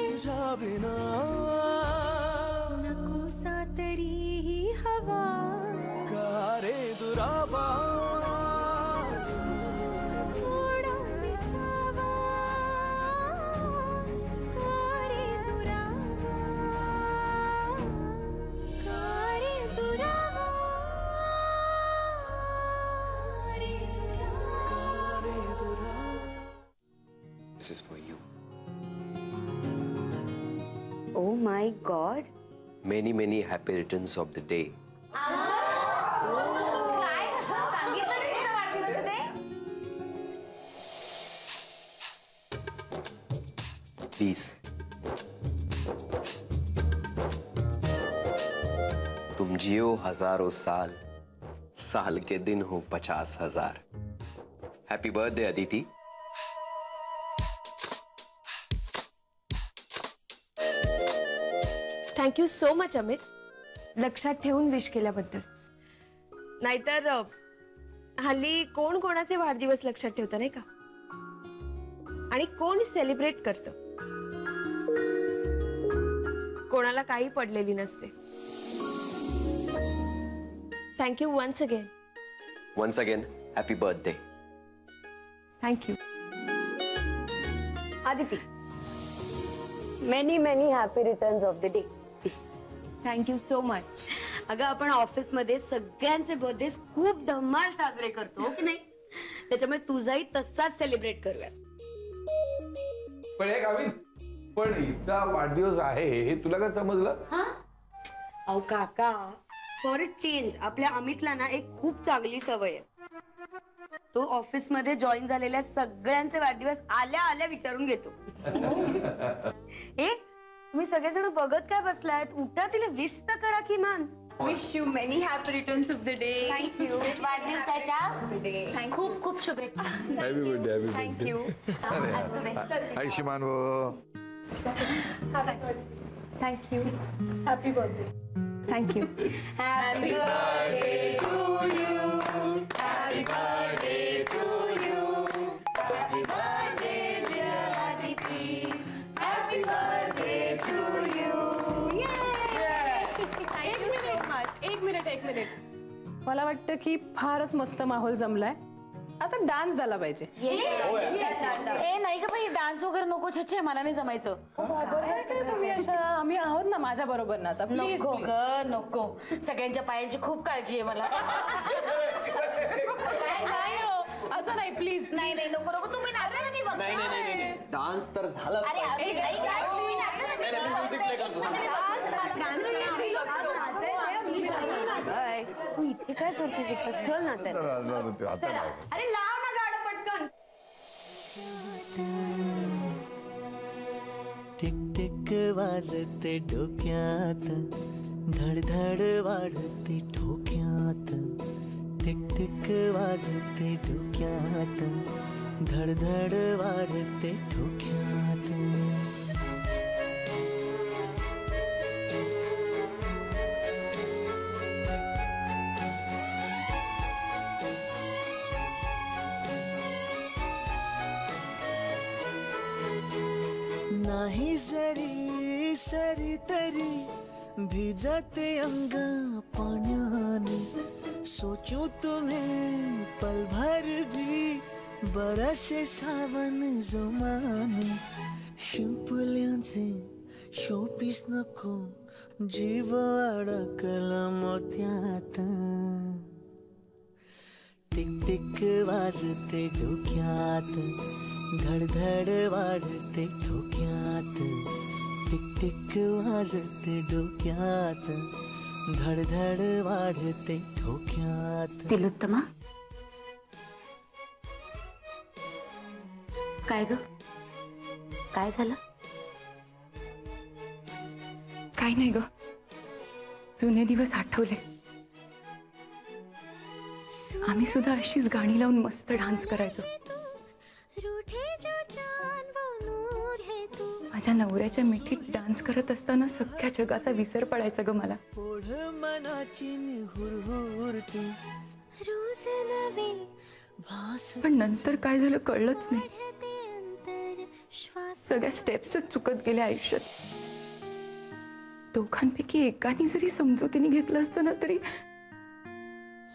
तुझ्या विना नकोसा तरीही हवा का रे दुरावा थोडा विसावा का रे दुरावा का रे दुरावा This is for you. Oh my God. Many, many happy returns of the day. Please. तुम जियो हजारों साल, साल के दिन हो 50,000. Happy birthday, Aditi. Thank you so much Amit, लक्षात ठेवून विश केल्याबद्दल. नाहीतर हल्ली कोण कोणाचे वाढदिवस लक्षात ठेवतं नाही का, आणि कोण सेलिब्रेट करतं. कोणाला काही पडलेली नसते. Thank you once again. Once again, happy birthday. Thank you. Aditi, many happy returns of the day. Thank you so much. अगं आपण ऑफिस मध्ये सगळ्यांचे बर्थडे खूप धमाल साजरे करतो हो की नाही, त्याच्यामुळे तुझाही तसाच सेलिब्रेट करूया. पण एक अमित, पण हिचा वाढदिवस आहे हे तुला काय समजलं? अहो काका, फॉर अ चेंज आपल्या अमितला ना एक खूप चांगली सवय आहे. तो ऑफिस मध्ये जॉईन झालेल्या सगळ्यांचे वाढदिवस आल्या आल्या विचारून घेतो. तुम्ही सगळेजण बघत काय बसलायत? उठा, तिला विश तर करा किमान. Wish you many happy returns of the day. Thank you. वाढदिवसाच्या खूप खूप शुभेच्छा. Happy birthday. Happy thank you. आयुष्यमान हो. Thank you. Happy birthday. Thank you. Happy birthday to you. Happy birthday to you. Happy birthday dear Aditi. Happy birthday to you. एक minute मला वाटतं की फारच मस्त माहोल जमलाय. आता डान्स झाला पाहिजे. ए नाही का बाई, डान्स वगैरे नको. छे मला नाही जमायचं. तुम्ही अशा, आम्ही आहोत ना माझ्या बरोबर ना. नको ग नको, सगळ्यांच्या पायांची खूप काळजी आहे मला. नाही हो, असं नाही प्लीज. नाही नाही नको नको, तुम्ही नाचा ना, मी बघते. नाही डान्स तर झाला. अरे तुम्ही नाचा ना, मी तू इथे काय करतेस? चल ना तर. अरे लाव ना गाणं पटकन. टिक टिक वाजते डोक्यात, धडधड वाढते ठोक्यात. टिक टिक वाजते डोक्यात, धडधड वाढते ठोक्यात. नाही जरी सरी तरी भिजते अंग पाण्याने. सोचूं तुम्हें पल भर भी बरसे सावन जुमाने. शिंपल्यांचे शोपीस नको, जीव अडकला मोत्यात. टिक टिक वाजते डोक्यात, धडधड वाढते ठोक्यात. टिक टिक वाजते डोक्यात, धडधड वाढते ठोक्यात. तिलोत्तमा, काय ग, काय झालं? काय नाही ग, जुने दिवस आठवले. आम्ही सुद्धा अशीच गाणी लावून मस्त डान्स करायचो. माझ्या नवऱ्याच्या मिठीत डान्स करत असताना सगळ्या जगाचा विसर पडायचा ग मला. पण नंतर काय झालं कळलंच नाही. सगळ्या स्टेप्सच चुकत गेल्या आयुष्यात. दोघांपैकी एकाने जरी समजुतीने घेतलं असतं ना तरी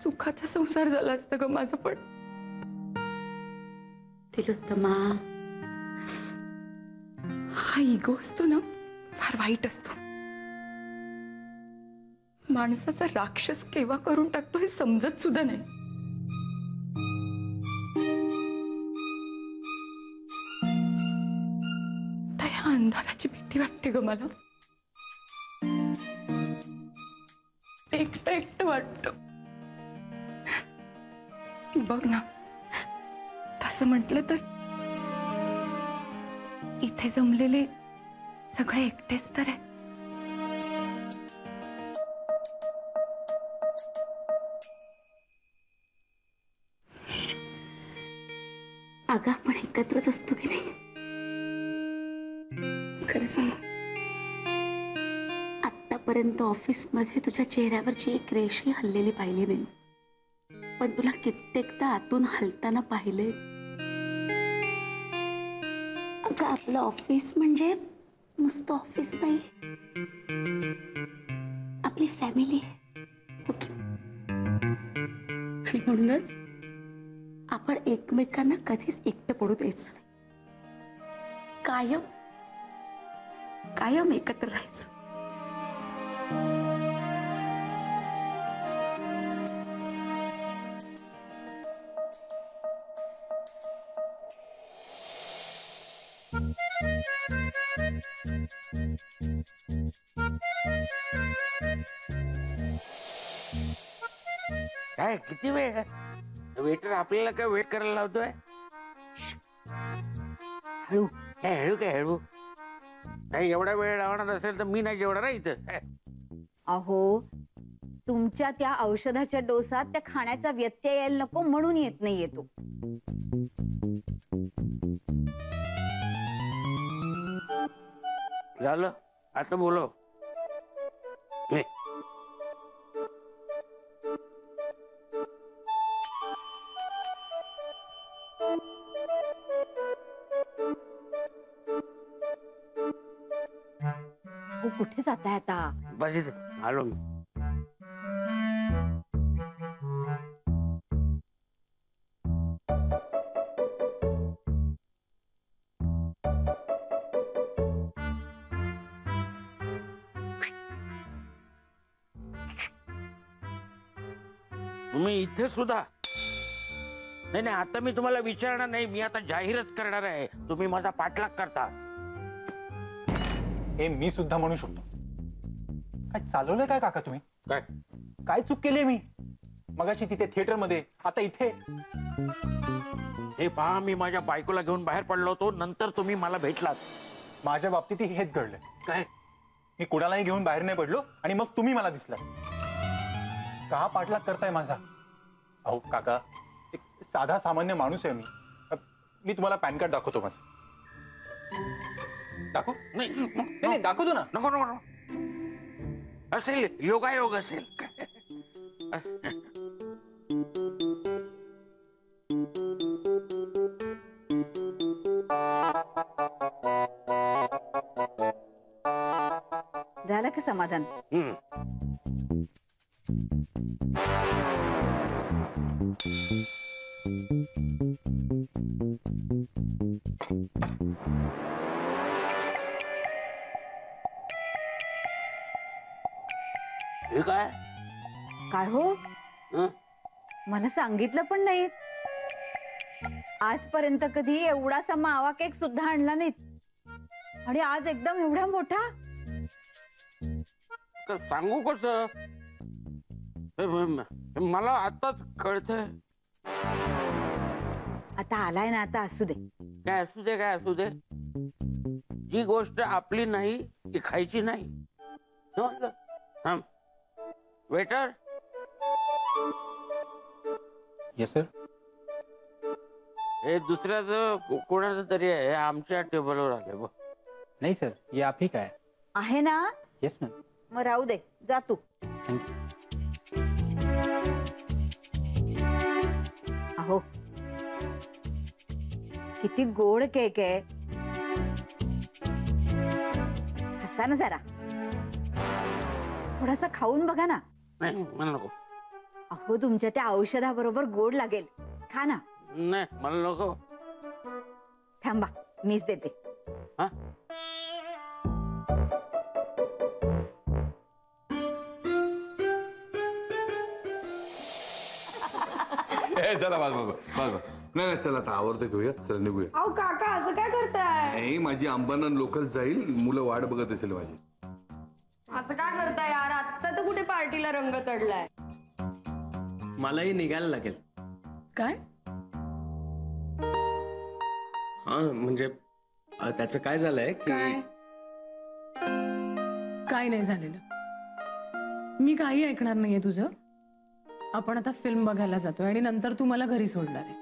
सुखाचा संसार झाला असता ग माझा. पण तिलोत्तमा, हा इगो असतो ना फार वाईट असतो. माणसाचा राक्षस केव्हा करून टाकतो हे समजत सुद्धा नाही. त्या अंधाराची भीती वाटते ग मला. एकटं एकटं वाटत. बघ ना, तसं म्हटलं तर इथे जमलेले सगळे एकटेच तर आहे. अगं आपण एकत्रच असतो की नाही? खरं सांगू, आतापर्यंत ऑफिसमध्ये तुझ्या चेहऱ्यावरची एक रेषही हललेली पाहिली नाही, पण तुला कित्येकदा आतून हलताना पाहिले. अगं आपलं ऑफिस म्हणजे नुसतं ऑफिस नाही, आपली फॅमिली आहे. ओके, आणि म्हणूनच आपण एकमेकांना कधीच एकटं पडू द्यायचं नाही. कायम कायम एकत्र राहायचं. काय किती वेळ? वेटर आपल्याला काय वेट करायला लावतोय? हळू काय हळू काय हळू नाही. एवढा वेळ लावणार असेल तर मी नाही जेवणार इथं. अहो, तुमच्या त्या औषधाच्या डोसात त्या खाण्याचा व्यत्यय यायला नको म्हणून येत नाही येतो. झालं, आता बोलो. कुठे जाताय आता? बस इथे आलो मी. तुम्ही इथे सुद्धा नाही. आता मी तुम्हाला विचारणार नाही, मी आता जाहीरच करणार आहे. तुम्ही माझा पाठलाग करता हे मी सुद्धा म्हणू शकतो. काय चालवलंय काय काका तुम्ही? काय चूक केली मी? मगाशी तिथे थिएटर मध्ये, आता इथे. हे पहा, मी माझ्या बायकोला घेऊन बाहेर पडलो होतो, नंतर तुम्ही मला भेटलात. माझ्या बाबतीत हेच घडलंय. काय? मी कुणालाही घेऊन बाहेर नाही पडलो आणि मग तुम्ही मला दिसला. का पाठलाग करताय माझा? अहो काका, एक साधा सामान्य माणूस आहे मी. मी तुम्हाला पॅन कार्ड दाखवतो माझं. दाखव? नाही दाखवतो ना. नको नको, असेल योगायोग असेल. झालं का समाधान? काय काय हो? मला सांगितलं पण नाही. आजपर्यंत कधी एवढासा मावा केक सुद्धा आणला नाही, आणि आज एकदम एवढा मोठा. तर सांगू कसं? मला आताच कळतंय. आता आलाय ना, आता असू दे. काय असू दे, काय असू दे. जी गोष्ट आपली नाही ती खायची नाही. वेटर. Yes sir. हे दुसऱ्याचं कोणाचं तरी आहे, आमच्या टेबलवर आले. बघ. नाही सर, ये आप ही काय आहे ना? Yes ma'am. मग राहू दे, जा तू. थँक्यू. अहो, किती गोड केक आहे. बसा ना जरा, थोडासा खाऊन बघा ना. नाही मला नको. अहो तुमच्या त्या औषधाबरोबर गोड लागेल, खा ना. नाही मला नको. थांबा मीच देते. हा चला बस नाही चला आता आवडतं घेऊया, चला निघूया. अहो काका असं काय करताय? नाही माझी अंबाना लोकल जाईल, मुलं वाट बघत असेल माझी. असं काय करताय यार, आत्ता तर कुठे पार्टीला रंग चढलाय. मलाही निघायला लागेल. काय? हा म्हणजे त्याचं काय झालंय की काय नाही झालेलं. मी काही ऐकणार नाहीये तुझं. आपण आता फिल्म बघायला जातोय आणि नंतर तू मला घरी सोडणार आहे.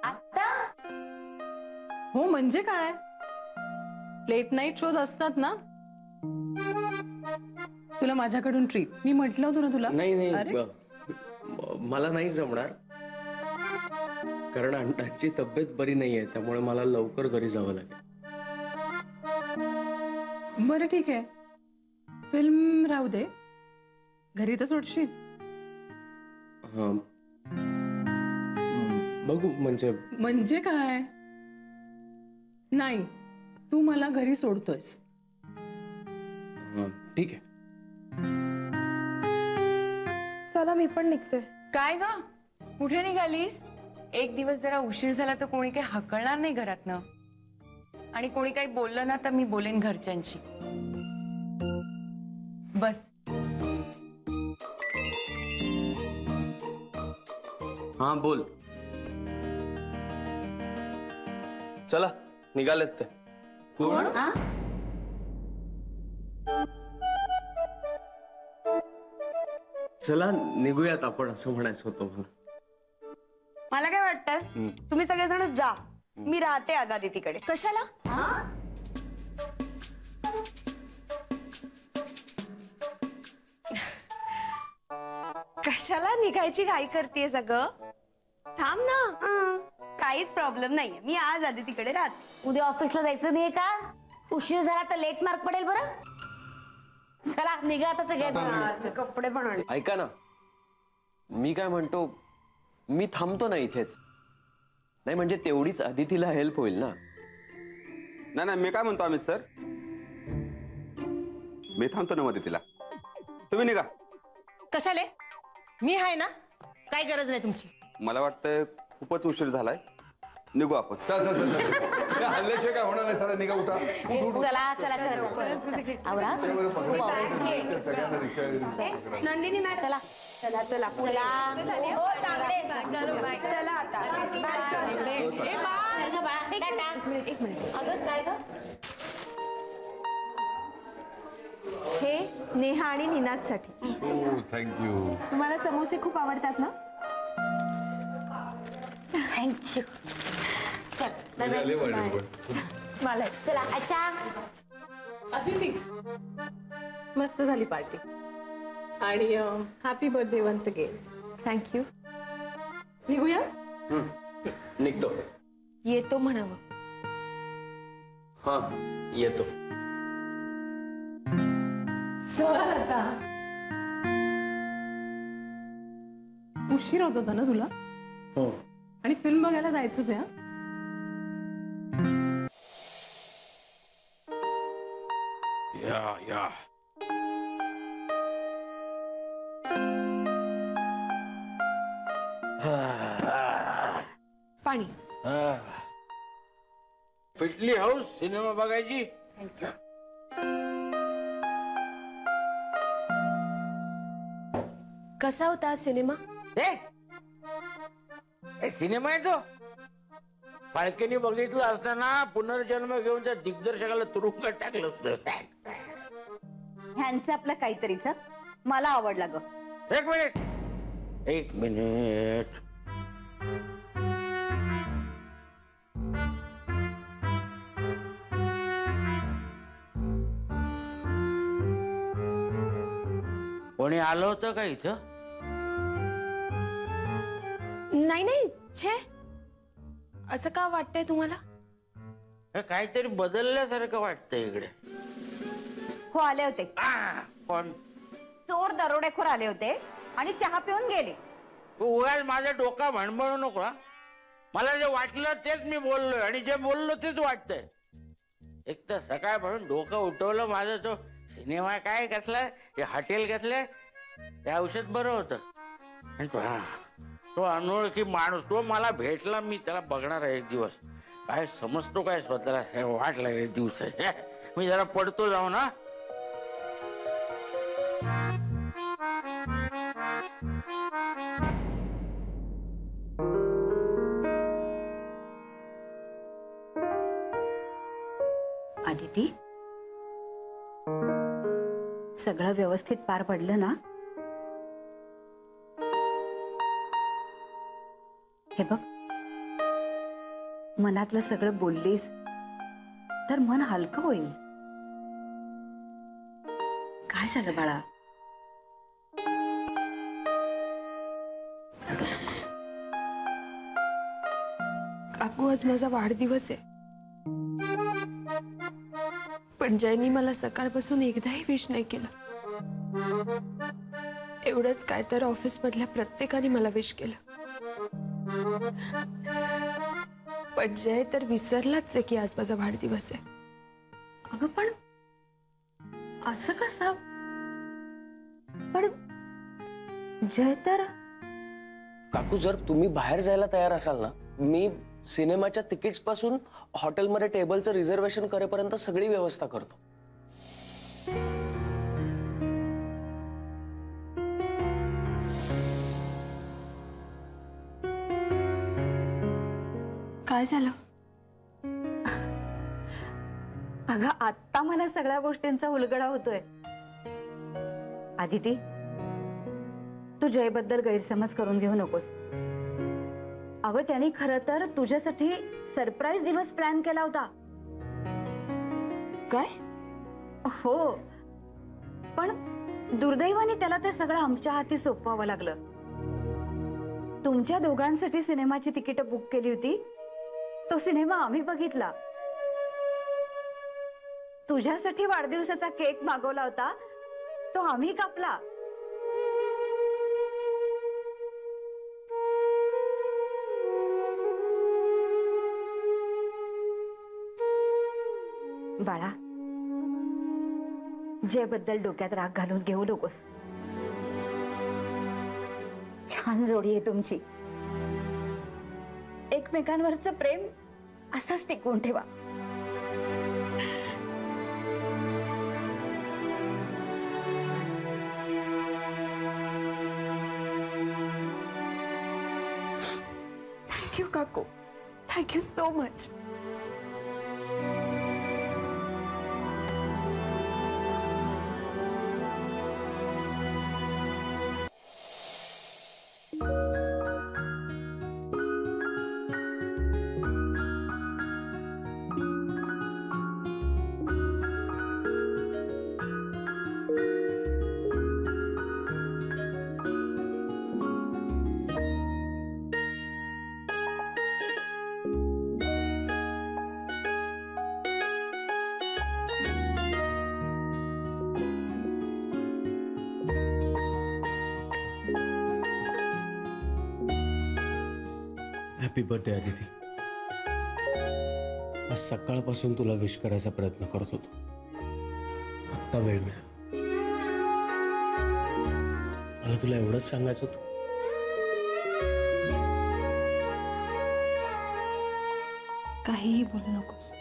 आता? हो म्हणजे काय, लेट नाईट शोज असतात ना, तुला माझ्याकडून ट्रीट. मी म्हटलं होतं ना तुला. नाही मला नाही जमणार, कारण अण्णांची तब्येत बरी नाहीये, त्यामुळे मला लवकर घरी जावं लागेल. बरं ठीक आहे, फिल्म राहू दे, घरी तर सोडशील. हा बघू. म्हणजे काय? नाही, तू मला घरी सोडतोयस. ठीक आहे. चला मी पण निघते. काय ग, कुठे निघालीस? एक दिवस जरा उशीर झाला तर कोणी काही हकलणार नाही घरातनं, आणि कोणी काही बोललं ना तर मी बोलेन घरच्यांची. बस. हा बोल. चला निघालेत ते. कोण? चला निघूयात आपण, असं म्हणायचं होतं मला. मला काय वाटतं, तुम्ही सगळेजण जा, मी राहते आझादी तिकडे. कशाला? कशाला निघायची घाई करतेय सगळं? थांब ना. काहीच प्रॉब्लेम नाहीये, मी आज आधी तिकडे राहते. उद्या ऑफिसला जायचं नाहीये का? उशीर झाला तर लेट मार्क पडेल बरं. चला निघा आता सगळे. कपडे पण आण. ऐका ना, मी काय म्हणतो, मी थांबतो ना इथेच. नाही म्हणजे तेवढीच अदितीला हेल्प होईल ना. नाही मी काय म्हणतो अमित सर, मी थांबतो ना मदतीला, तुम्ही निघा. कशाले? मी आहे ना, काही गरज नाही तुमची. मला वाटतंय खूपच उशीर झालाय, निघू आपण. हल्ल्याशिवाय काय होणार नाही. चला निघा, उठा. चला चला चला आवरा. नंदिनी मॅम चला चला चला चला. चला आता. एक मिनिट. अगं काय ग? हे नेहा आणि निनादसाठी. थँक्यू. तुम्हाला समोसे खूप आवडतात ना? थँक्यू. मला चला. अच्छा अदिती, मस्त झाली पार्टी आणि happy birthday once again. Thank you. निघूया. निघतो. येतो म्हणावं. हा येतो. चल आता. उशीर होत होता ना तुला? हो. आणि फिल्म बघायला जायचंच आहे. या पाणी. फिटली हाऊस सिनेमा बघायची. कसा होता सिनेमा? सिनेमा आहे तो. फाळकेने बघितलं असताना पुनर्जन्म घेऊन त्या दिग्दर्शकाला तुरुंगात टाकलं होतं. ह्यांचं आपलं काहीतरीच. मला आवडला ग. एक मिनिट. कोणी आलं होतं का इथं? नाही नाही, छे, असं का वाटतंय तुम्हाला? काहीतरी बदलल्यासारखं वाटतंय इकडे. हो आले होते. कोण? चोर दरोडेखोर आले होते आणि चहा पिऊन गेले. तू उगाच माझं डोकं भणभणू नको. मला जे वाटलं तेच मी बोललोय आणि जे बोललो तेच वाटतंय. एक तर सकाळपासून डोकं उठवलं माझं. तो सिनेमा काय कसला, ते हॉटेल कसलं, त्या औषध बरं होतं. आणि तो अनोळखी माणूस तो मला भेटला. मी त्याला बघणार आहे एक दिवस. काय समजतो काय स्वतःला, वाट लागले दिवस. मी जरा पडतो जाऊ ना. आदिती, सगळं व्यवस्थित पार पडलं ना? हे बघ, मनातलं सगळं बोललीस तर मन हलकं होईल. काय झालं बाळा? काकू, आज माझा वाढदिवस आहे, पण जयनी मला सकाळपासून एकदाही विश नाही केलं. एवढंच काय तर ऑफिस मधल्या प्रत्येकाने मला विश केलं, पण जय तर विसरलाच आहे की आज माझा वाढदिवस आहे. अगं पण असं कसं? पण जय तर. काकू, जर तुम्ही बाहेर जायला तयार असाल ना, मी सिनेमाच्या तिकीट्स पासून हॉटेलमध्ये टेबलचं रिझर्वेशन करेपर्यंत सगळी व्यवस्था करतो. काय झालं? अगं, आत्ता मला सगळ्या गोष्टींचा उलगडा होतोय. आदिती, तू जयबद्दल गैरसमज करून घेऊ नकोस. अगं, त्यांनी खरं तर तुझ्यासाठी सरप्राईज दिवस प्लॅन केला होता. काय? हो, पण दुर्दैवाने त्याला ते सगळं आमच्या हाती सोपवावं लागलं. तुमच्या दोघांसाठी सिनेमाची तिकीट बुक केली होती. तो सिनेमा आम्ही बघितला. तुझ्यासाठी वाढदिवसाचा केक मागवला होता, तो आम्ही कापला. बाळा, जयबद्दल डोक्यात राग घालून घेऊ नकोस. छान जोडी आहे तुमची. एकमेकांवरचं प्रेम असंच टिकवून ठेवा. थँक्यू काकू, thank you so much. Happy birthday Aditi. आज सकाळपासून तुला विश करायचा प्रयत्न करत होतो. आत्ता वेळ मिळाला. मला तुला एवढंच सांगायचं होतं. काहीही बोलू नकोस.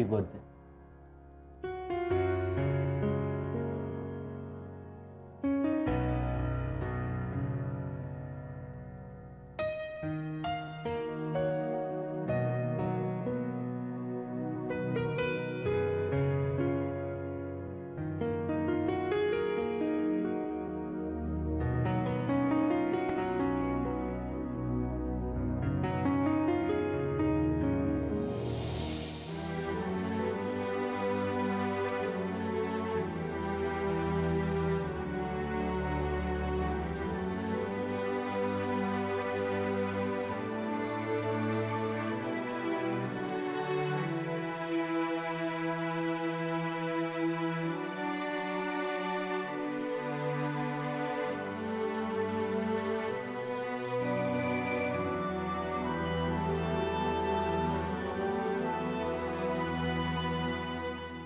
Happy birthday.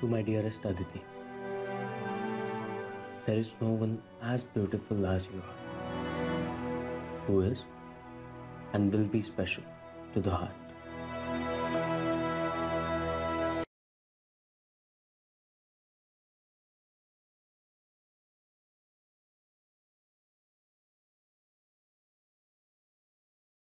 To my dearest Aditi, there is no one as beautiful as you are, who is and will be special to the heart.